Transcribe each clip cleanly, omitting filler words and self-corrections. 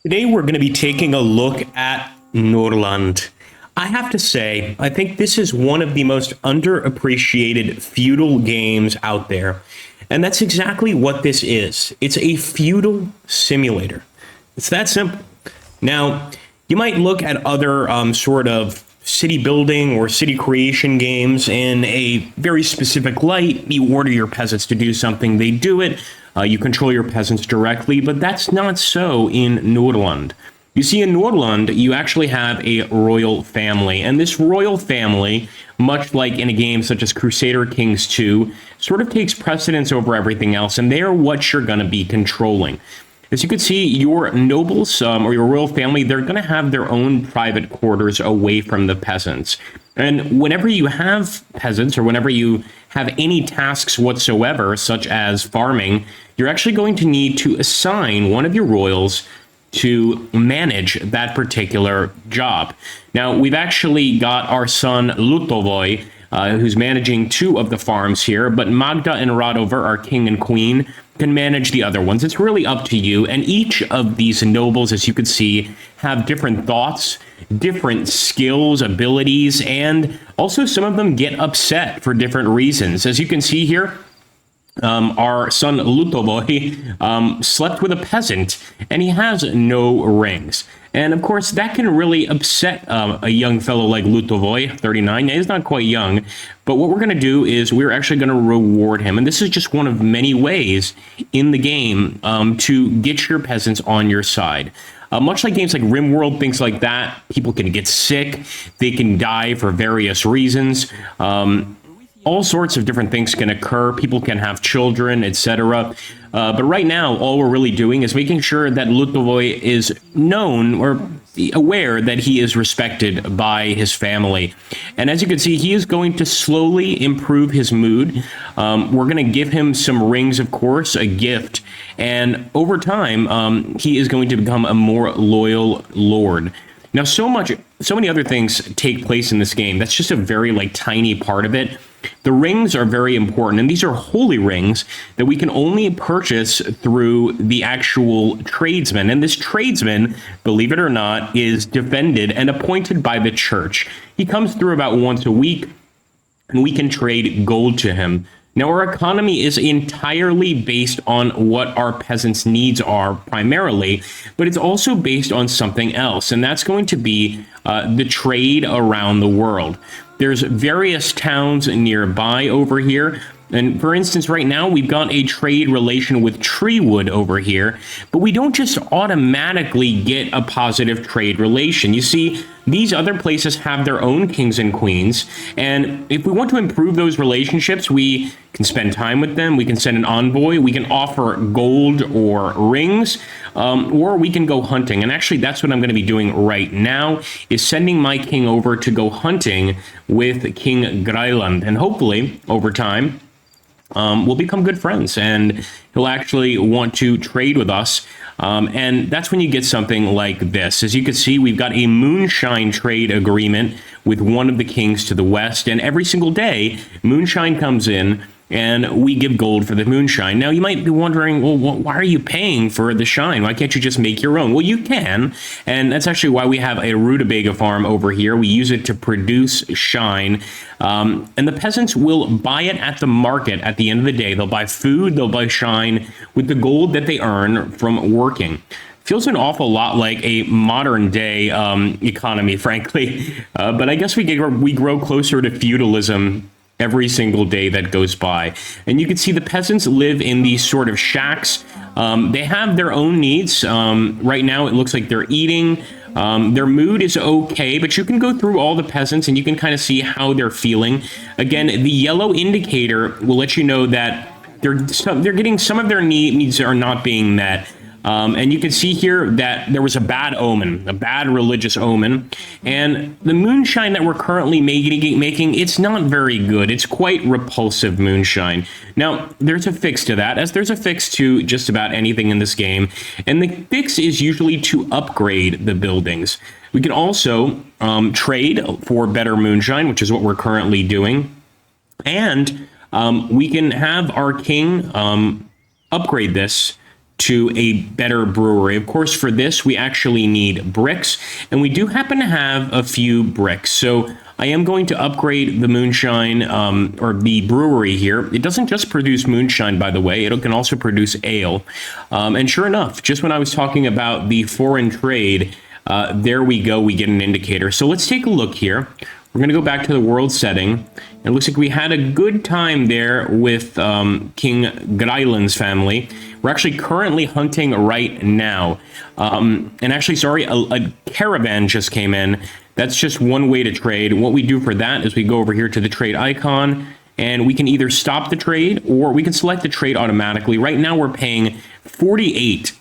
Today we're going to be taking a look at Norland. I have to say, I think this is one of the most underappreciated feudal games out there. And that's exactly what this is. It's a feudal simulator. It's that simple. Now, you might look at other sort of city building or city creation games in a very specific light. You order your peasants to do something, they do it. You control your peasants directly, but that's not so in Norland. You see, in Norland, you actually have a royal family, and this royal family, much like in a game such as Crusader Kings 2, sort of takes precedence over everything else, and they are what you're going to be controlling. As you can see, your nobles or your royal family, they're going to have their own private quarters away from the peasants. And whenever you have peasants or whenever you have any tasks whatsoever, such as farming, you're actually going to need to assign one of your royals to manage that particular job. Now, we've actually got our son Lutovoy, who's managing two of the farms here, but Magda and Radover, our king and queen, can manage the other ones. It's really up to you. And each of these nobles, as you can see, have different thoughts, different skills, abilities, and also some of them get upset for different reasons. As you can see here, our son Lutovoy slept with a peasant, and he has no rings. And of course, that can really upset a young fellow like Lutovoy, 39. He's not quite young, but what we're going to do is we're actually going to reward him. And this is just one of many ways in the game to get your peasants on your side. Much like games like RimWorld, things like that, people can get sick, they can die for various reasons. All sorts of different things can occur. People can have children, etc. But right now, all we're really doing is making sure that Lutovoy is known or aware that he is respected by his family. And as you can see, he is going to slowly improve his mood. We're going to give him some rings, of course, a gift. And over time, he is going to become a more loyal lord. Now, so many other things take place in this game. That's just a very tiny part of it. The rings are very important, and these are holy rings that we can only purchase through the actual tradesman. And this tradesman, believe it or not, is defended and appointed by the church. He comes through about once a week, and we can trade gold to him. Now, our economy is entirely based on what our peasants' needs are primarily, but it's also based on something else, and that's going to be the trade around the world. There's various towns nearby over here. And for instance, right now, we've got a trade relation with Treewood over here, but we don't just automatically get a positive trade relation. You see, these other places have their own kings and queens, and if we want to improve those relationships, we can spend time with them, we can send an envoy, we can offer gold or rings, or we can go hunting. And actually, that's what I'm going to be doing right now, is sending my king over to go hunting with King Greiland, and hopefully, over time, we'll become good friends, and he'll actually want to trade with us. And that's when you get something like this. As you can see, we've got a moonshine trade agreement with one of the kings to the west, and every single day, moonshine comes in, and we give gold for the moonshine. Now, you might be wondering, well, why are you paying for the shine? Why can't you just make your own? Well, you can, and that's actually why we have a rutabaga farm over here. We use it to produce shine, and the peasants will buy it at the market at the end of the day. They'll buy food, they'll buy shine with the gold that they earn from working. Feels an awful lot like a modern day economy, frankly, but I guess we grow closer to feudalism every single day that goes by. And you can see the peasants live in these sort of shacks. They have their own needs. Right now, it looks like they're eating. Their mood is okay, but you can go through all the peasants and you can kind of see how they're feeling. Again, the yellow indicator will let you know that they're getting some of their needs are not being met. And you can see here that there was a bad omen, a bad religious omen. And the moonshine that we're currently making, it's not very good. It's quite repulsive moonshine. Now, there's a fix to that, as there's a fix to just about anything in this game. And the fix is usually to upgrade the buildings. We can also trade for better moonshine, which is what we're currently doing. And we can have our king upgrade this to a better brewery. Of course, for this, we actually need bricks, and we do happen to have a few bricks. So I am going to upgrade the moonshine, or the brewery here. It doesn't just produce moonshine, by the way. It can also produce ale. And sure enough, just when I was talking about the foreign trade, there we go, we get an indicator. So let's take a look here. We're going to go back to the world setting. It looks like we had a good time there with King Greilin's family. We're actually currently hunting right now. And actually, sorry, a caravan just came in. That's just one way to trade. What we do for that is we go over here to the trade icon, and we can either stop the trade or we can select the trade automatically. Right now, we're paying 48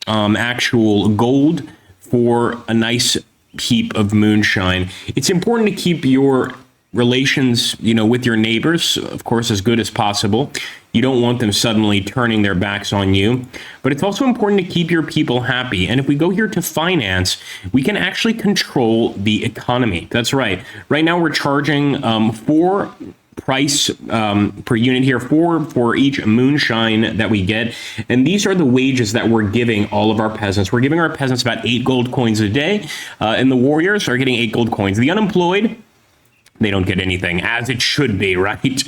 actual gold for a nice heap of moonshine. It's important to keep your relations, with your neighbors, of course, as good as possible. You don't want them suddenly turning their backs on you. But it's also important to keep your people happy. And if we go here to finance, we can actually control the economy. That's right. Right now, we're charging 4 price per unit here, 4 for each moonshine that we get. And these are the wages that we're giving all of our peasants. We're giving our peasants about 8 gold coins a day, and the warriors are getting 8 gold coins. The unemployed, they don't get anything, as it should be, right?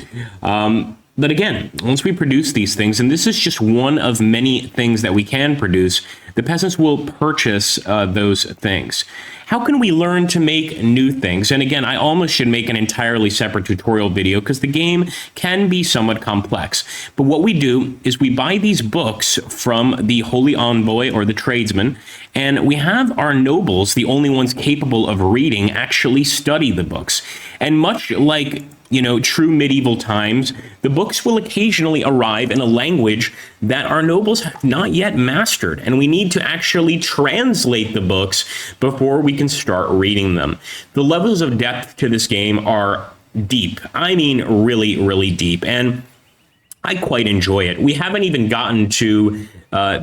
But again, once we produce these things, and this is just one of many things that we can produce, the peasants will purchase those things. How can we learn to make new things? And again, I almost should make an entirely separate tutorial video because the game can be somewhat complex. But what we do is we buy these books from the Holy Envoy or the tradesman, and we have our nobles, the only ones capable of reading, actually study the books. And much like true medieval times, the books will occasionally arrive in a language that our nobles have not yet mastered, and we need to actually translate the books before we can start reading them. The levels of depth to this game are deep. I mean, really, really deep, and I quite enjoy it. We haven't even gotten to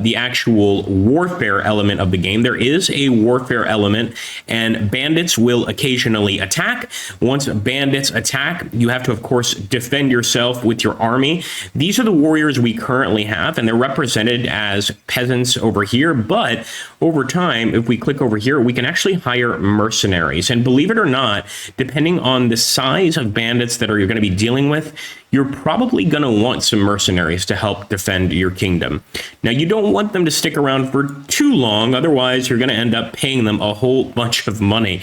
the actual warfare element of the game. There is a warfare element, and bandits will occasionally attack. Once bandits attack, you have to, of course, defend yourself with your army. These are the warriors we currently have, and they're represented as peasants over here. But over time, if we click over here, we can actually hire mercenaries. And believe it or not, depending on the size of bandits that you're going to be dealing with, you're probably going to want some mercenaries to help defend your kingdom. Now, you don't want them to stick around for too long, otherwise you're going to end up paying them a whole bunch of money.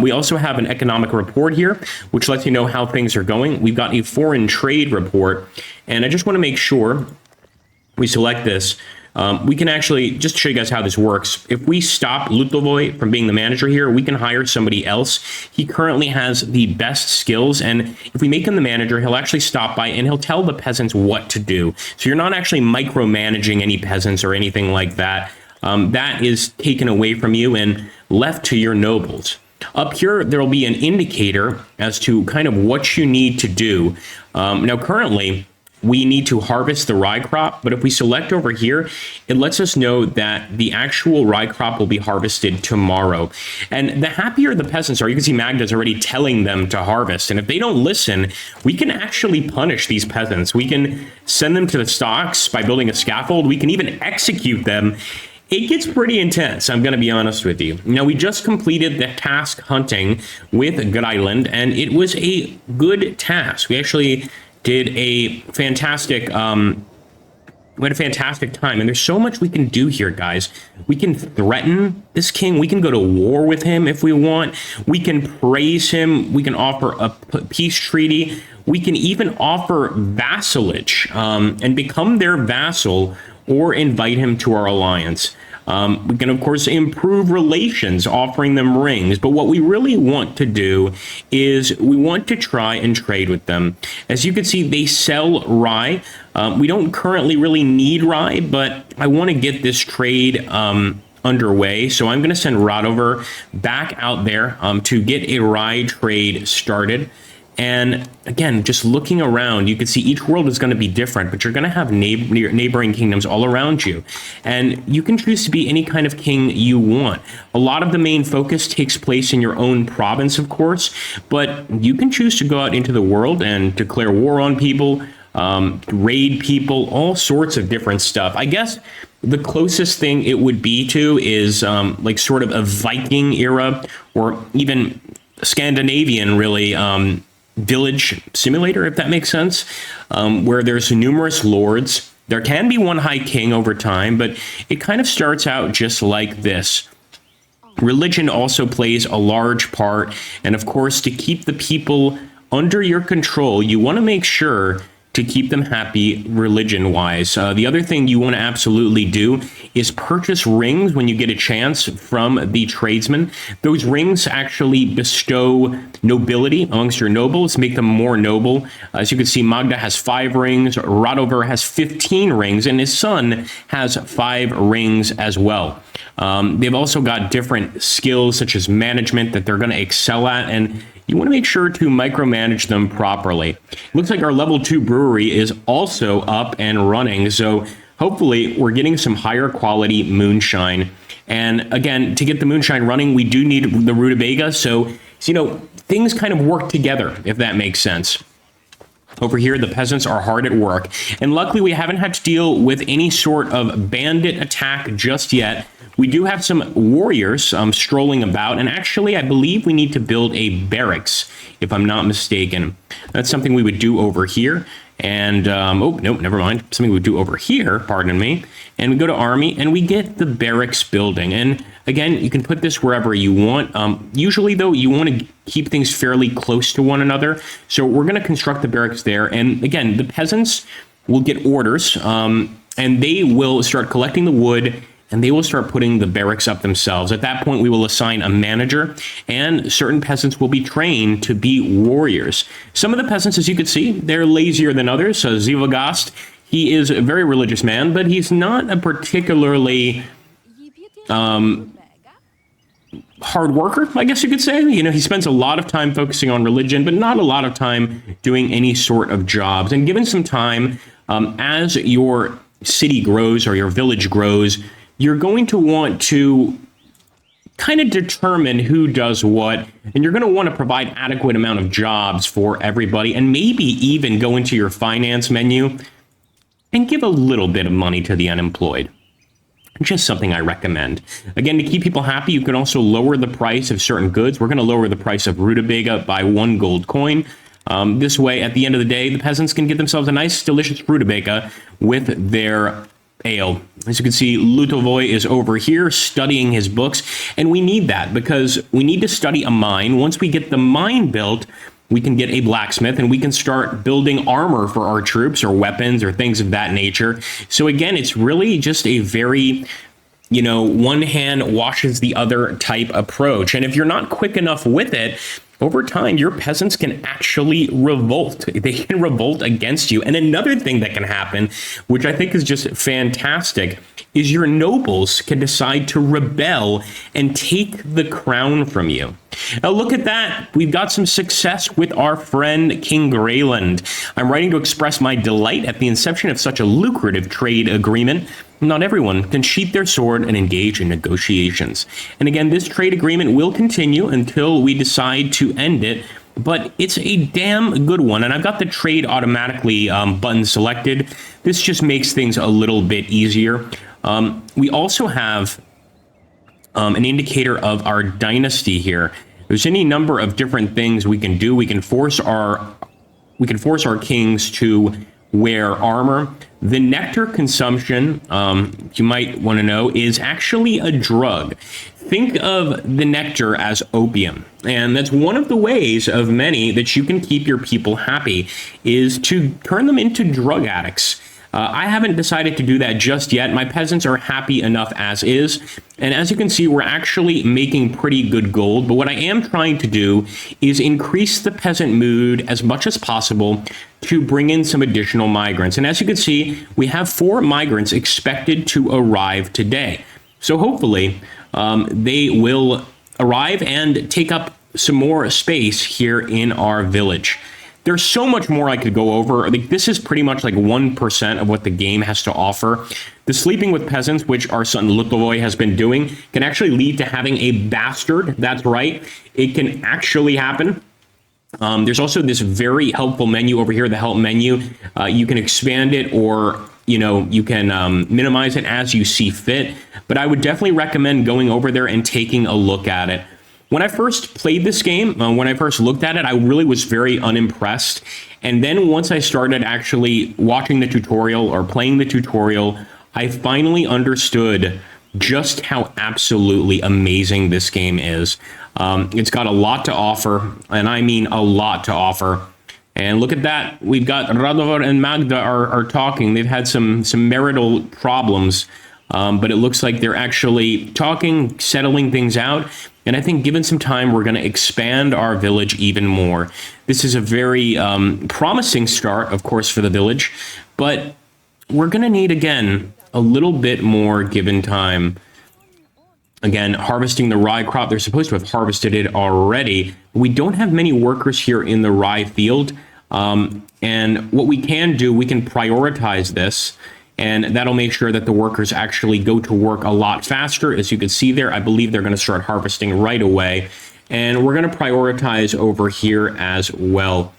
We also have an economic report here, which lets you know how things are going. We've got a foreign trade report, and I just want to make sure we select this. We can actually, just show you guys how this works. If we stop Lutovoy from being the manager here, we can hire somebody else. He currently has the best skills, and if we make him the manager, he'll actually stop by and he'll tell the peasants what to do. So you're not actually micromanaging any peasants or anything like that. That is taken away from you and left to your nobles. Up here, there will be an indicator as to kind of what you need to do. Now, currently, we need to harvest the rye crop, but if we select over here, it lets us know that the actual rye crop will be harvested tomorrow. And the happier the peasants are, you can see Magda's already telling them to harvest. And if they don't listen, we can actually punish these peasants. We can send them to the stocks by building a scaffold. We can even execute them. It gets pretty intense, I'm going to be honest with you. Now, we just completed the task hunting with Greiland, and it was a good task. We actually did a fantastic, we had a fantastic time, and there's so much we can do here, guys. We can threaten this king. We can go to war with him if we want. We can praise him. We can offer a peace treaty. We can even offer vassalage and become their vassal or invite him to our alliance. We can, of course, improve relations, offering them rings. But what we really want to do is we want to try and trade with them. As you can see, they sell rye. We don't currently really need rye, but I want to get this trade underway. So I'm going to send Radover back out there to get a rye trade started. And again, just looking around, you can see each world is going to be different, but you're going to have neighboring kingdoms all around you. And you can choose to be any kind of king you want. A lot of the main focus takes place in your own province, of course, but you can choose to go out into the world and declare war on people. raid people, all sorts of different stuff. I guess the closest thing it would be to is like sort of a Viking era or even Scandinavian, really, village simulator, if that makes sense, where there's numerous lords. There can be one high king over time, but it kind of starts out just like this. Religion also plays a large part, and of course, to keep the people under your control, you want to make sure to keep them happy religion-wise. The other thing you want to absolutely do is purchase rings when you get a chance from the tradesmen. Those rings actually bestow nobility amongst your nobles, make them more noble. As you can see, Magda has 5 rings, Radover has 15 rings, and his son has 5 rings as well. They've also got different skills such as management that they're going to excel at, and you want to make sure to micromanage them properly. Looks like our level 2 brewery is also up and running, so hopefully we're getting some higher quality moonshine. And again, to get the moonshine running, we do need the rutabaga, so you know, things kind of work together, if that makes sense. Over here, the peasants are hard at work, and luckily we haven't had to deal with any sort of bandit attack just yet. We do have some warriors strolling about, and actually I believe we need to build a barracks, if I'm not mistaken. That's something we would do over here. And, oh, nope, never mind. Something we would do over here, pardon me. And we go to army, and we get the barracks building. And again, you can put this wherever you want. Usually, though, you want to keep things fairly close to one another. So we're going to construct the barracks there. And again, the peasants will get orders, and they will start collecting the wood, and they will start putting the barracks up themselves. At that point, we will assign a manager, and certain peasants will be trained to be warriors. Some of the peasants, as you can see, they're lazier than others. So Zivagast, he is a very religious man, but he's not a particularly hard worker, I guess you could say. You know, he spends a lot of time focusing on religion, but not a lot of time doing any sort of jobs. And given some time, as your city grows or your village grows, you're going to want to kind of determine who does what, and you're going to want to provide adequate amount of jobs for everybody, and maybe even go into your finance menu and give a little bit of money to the unemployed. Just something I recommend. Again, to keep people happy, you can also lower the price of certain goods. We're going to lower the price of rutabaga by 1 gold coin. This way, at the end of the day, the peasants can get themselves a nice, delicious rutabaga with their ale. As you can see, Lutovoy is over here studying his books, and we need that because we need to study a mine. Once we get the mine built, we can get a blacksmith and we can start building armor for our troops or weapons or things of that nature. So again, it's really just a very, you know, one hand washes the other type approach. And if you're not quick enough with it, over time, your peasants can actually revolt. They can revolt against you. And another thing that can happen, which I think is just fantastic, is your nobles can decide to rebel and take the crown from you. Now look at that. We've got some success with our friend King Greyland. I'm writing to express my delight at the inception of such a lucrative trade agreement. Not everyone can sheath their sword and engage in negotiations. And again, this trade agreement will continue until we decide to end it, but it's a damn good one. And I've got the trade automatically button selected. This just makes things a little bit easier. We also have an indicator of our dynasty here. There's any number of different things we can do. We can force our kings to wear armor. The nectar consumption, you might want to know, is actually a drug. Think of the nectar as opium. And that's one of the ways of many that you can keep your people happy, is to turn them into drug addicts. I haven't decided to do that just yet. My peasants are happy enough as is. And as you can see, we're actually making pretty good gold. But what I am trying to do is increase the peasant mood as much as possible to bring in some additional migrants. And as you can see, we have 4 migrants expected to arrive today. So hopefully they will arrive and take up some more space here in our village. There's so much more I could go over. Like, this is pretty much like 1% of what the game has to offer. The sleeping with peasants, which our son Lutovoy has been doing, can actually lead to having a bastard. That's right. It can actually happen. There's also this very helpful menu over here, the help menu. You can expand it, or you can minimize it as you see fit. But I would definitely recommend going over there and taking a look at it. When I first played this game, when I first looked at it, I really was very unimpressed. And then once I started actually watching the tutorial or playing the tutorial, I finally understood just how absolutely amazing this game is. It's got a lot to offer, and I mean a lot to offer. And look at that. We've got Radovar and Magda are talking. They've had some marital problems, but it looks like they're actually talking, settling things out. And I think given some time, we're going to expand our village even more. This is a very promising start, of course, for the village, but we're going to need, again, a little bit more given time. Again, harvesting the rye crop. They're supposed to have harvested it already. We don't have many workers here in the rye field. And what we can do, we can prioritize this, and that'll make sure that the workers actually go to work a lot faster. As you can see there, I believe they're going to start harvesting right away. And we're going to prioritize over here as well.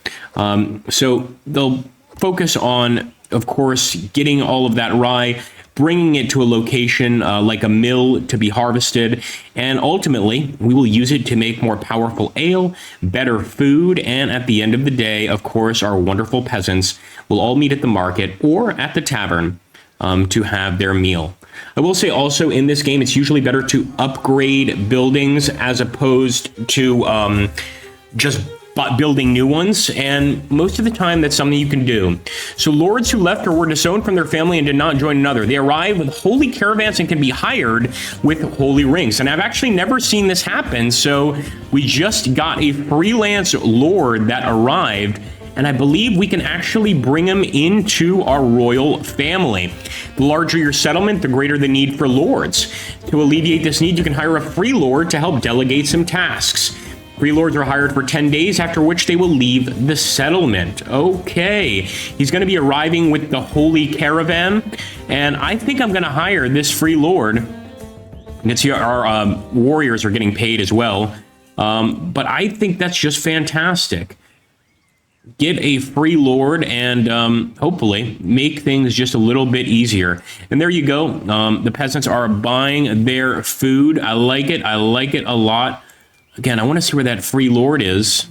So they'll focus on, of course, getting all of that rye, bringing it to a location like a mill to be harvested, and ultimately we will use it to make more powerful ale, better food, and at the end of the day, of course, our wonderful peasants will all meet at the market or at the tavern to have their meal. I will say also in this game, it's usually better to upgrade buildings as opposed to just building new ones, and most of the time that's something you can do. So lords who left or were disowned from their family and did not join another, they arrive with holy caravans and can be hired with holy rings. And I've actually never seen this happen, so we just got a freelance lord that arrived, and I believe we can actually bring him into our royal family. The larger your settlement, the greater the need for lords. To alleviate this need, you can hire a free lord to help delegate some tasks. Free lords are hired for 10 days, after which they will leave the settlement. Okay, he's going to be arriving with the Holy Caravan, and I think I'm going to hire this free lord. You can see our warriors are getting paid as well, but I think that's just fantastic. Get a free lord and hopefully make things just a little bit easier. And there you go. The peasants are buying their food. I like it. I like it a lot. Again, I want to see where that free lord is.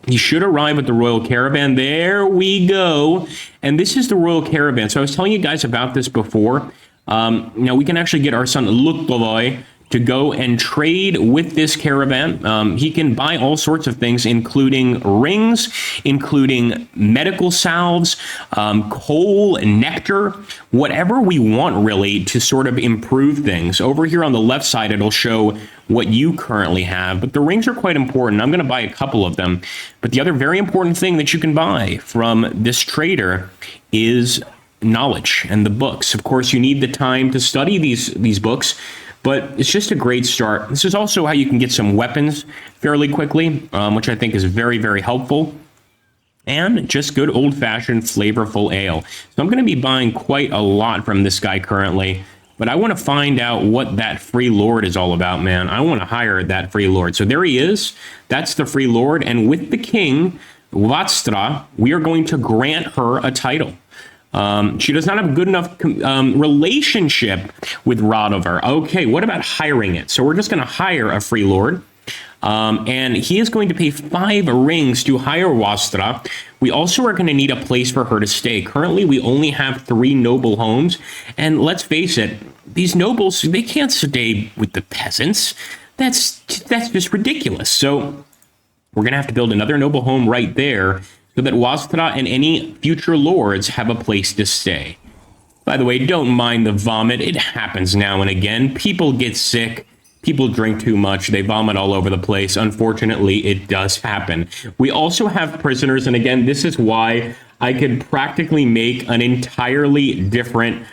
He should arrive at the royal caravan. There we go. And this is the royal caravan. So I was telling you guys about this before. Now we can actually get our son Luktovoy to go and trade with this caravan. He can buy all sorts of things, including rings, including medical salves, coal, nectar, whatever we want really to sort of improve things. Over here on the left side, it'll show what you currently have, but the rings are quite important. I'm going to buy a couple of them. But the other very important thing that you can buy from this trader is knowledge and the books. Of course, you need the time to study these books, but it's just a great start. This is also how you can get some weapons fairly quickly, which I think is very, very helpful. And just good old-fashioned flavorful ale. So I'm going to be buying quite a lot from this guy currently, but I want to find out what that free lord is all about, man. I want to hire that free lord. So there he is. That's the free lord. And with the king, Vatstra, we are going to grant her a title. She does not have a good enough relationship with Radovar. Okay, what about hiring it? So we're just going to hire a free lord. And he is going to pay 5 rings to hire Vastra. We also are going to need a place for her to stay. Currently, we only have 3 noble homes. And let's face it, these nobles, they can't stay with the peasants. That's just ridiculous. So we're going to have to build another noble home right there, so that Wastra and any future lords have a place to stay. By the way, don't mind the vomit. It happens now and again. People get sick. People drink too much. They vomit all over the place. Unfortunately, it does happen. We also have prisoners, and again, this is why I could practically make an entirely different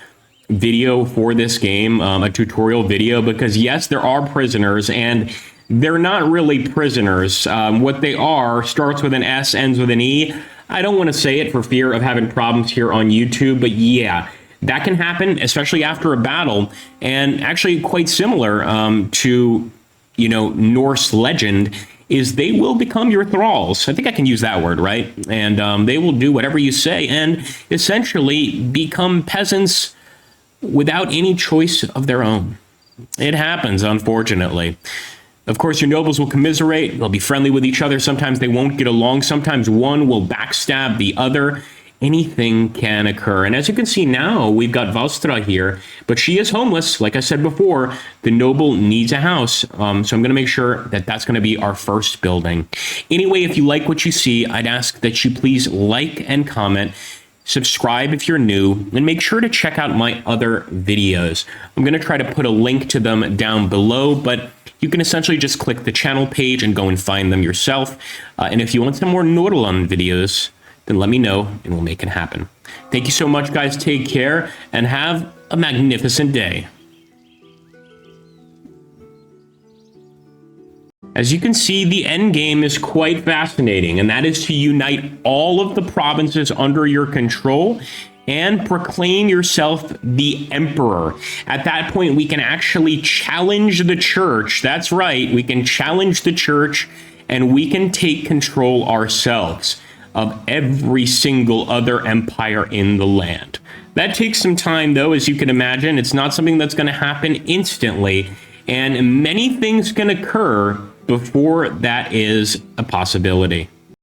video for this game, a tutorial video, because yes, there are prisoners, and they're not really prisoners. What they are starts with an S, ends with an E. I don't want to say it for fear of having problems here on YouTube, but yeah, that can happen, especially after a battle, and actually quite similar to, Norse legend is they will become your thralls. I think I can use that word, right? And they will do whatever you say and essentially become peasants without any choice of their own. It happens, unfortunately. Of course, your nobles will commiserate. They'll be friendly with each other. Sometimes they won't get along. Sometimes one will backstab the other. Anything can occur. And as you can see now, we've got Valstra here, but she is homeless. Like I said before, the noble needs a house. So I'm going to make sure that that's going to be our first building. Anyway, if you like what you see, I'd ask that you please like and comment, subscribe if you're new, and make sure to check out my other videos. I'm going to try to put a link to them down below, but you can essentially just click the channel page and go and find them yourself. And if you want some more Norland videos, then let me know and we'll make it happen. Thank you so much, guys. Take care and have a magnificent day. As you can see, the end game is quite fascinating, and that is to unite all of the provinces under your control and proclaim yourself the emperor. At that point, we can actually challenge the church. That's right, we can challenge the church, and we can take control ourselves of every single other empire in the land. That takes some time, though, as you can imagine. It's not something that's going to happen instantly, and many things can occur before that is a possibility.